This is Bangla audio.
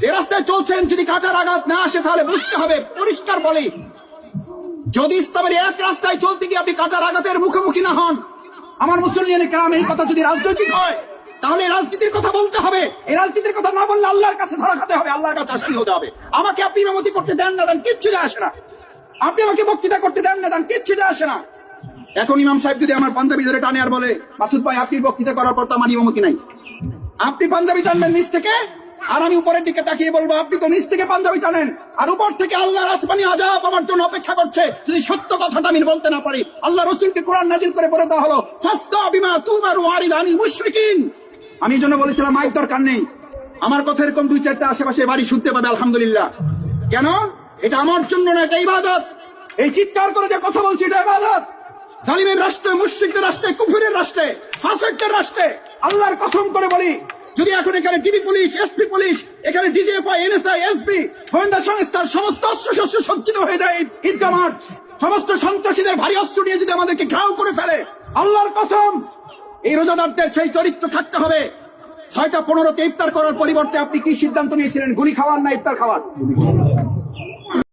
যে রাস্তায় চলছেন যদি কাটার আঘাত না আসে তাহলে বুঝতে হবে, পরিষ্কার বলি, যদি ইসলামের এক রাস্তায় চলতে গিয়ে আপনি কাটার আঘাতের মুখোমুখি না হন, আমার মুসলিম কেরাম এই কথা যদি রাজনৈতিক হয় তাহলে রাজনীতির কথা বলতে হবে। এই রাজনীতির কথা না বললে আল্লাহর কাছে ধরা খেতে হবে, আল্লাহর কাছে আসামি হতে হবে। আমাকে আপনি ইমামতি করতে দেন না দেন কিচ্ছু যায় আসে না, আপনি আমাকে বক্তৃতা করতে দেন না দেন কিচ্ছু যায় আসে না। এখন ইমাম সাহেব যদি আমার পাঞ্জাবি ধরে টানে আর বলে, মাসুদ ভাই আপনি বক্তৃতা করার পর তো আমার ইমামতি নাই, আপনি পাঞ্জাবি টানবেন নিচ থেকে আর আমি উপরের দিকে তাকিয়ে বলবো আপনি তো নিচ থেকে পাঞ্জাবি টানেন, আর উপর থেকে আল্লাহর আসমানি আযাব আমার জন্য অপেক্ষা করছে যদি সত্য কথাটা আমি বলতে না পারি। আল্লাহ রাসূলকে কোরআন নাযিল করে বলে দেওয়া হলো ফাসদা বিমা তুমারু ওয়ারিদ আনিল মুশরিকিন। আমি এই জন্য বলেছিলাম মাইক দরকার নেই, আমার কথা এরকম দুই চারটা আশেপাশে বাড়ি শুনতে পাবে আলহামদুলিল্লাহ। কেন? এটা আমার জন্য না, এটা ইবাদত। এই চিৎকার করে যে কথা বলছি এটা ইবাদত। জালিমের রাষ্ট্রে, মুশরিকদের রাষ্ট্রে, কুফরের রাষ্ট্রে, ফাসিকদের রাষ্ট্রে আল্লাহর কসম করে বলি, যদি এখন এখানে ডিবি পুলিশ, এসপি পুলিশ, এখানে ডিজিএফআই, এনএসআই, এসবি, গোয়েন্দা সংস্থার সমস্ত অস্ত্রশস্ত্র সজ্জিত হয়ে যায় ঈদগাহ মাঠ, সমস্ত সন্ত্রাসীদের ভারী অস্ত্র নিয়ে যদি আমাদেরকে ঘাও করে ফেলে, আল্লাহর কসম এই রোজাদারদের সেই চরিত্র থাকতে হবে। 6টা 15তে ইফতার করার পরিবর্তে আপনি কি সিদ্ধান্ত নিয়েছিলেন? গুলি খাওয়ার না ইফতার খাওয়ার?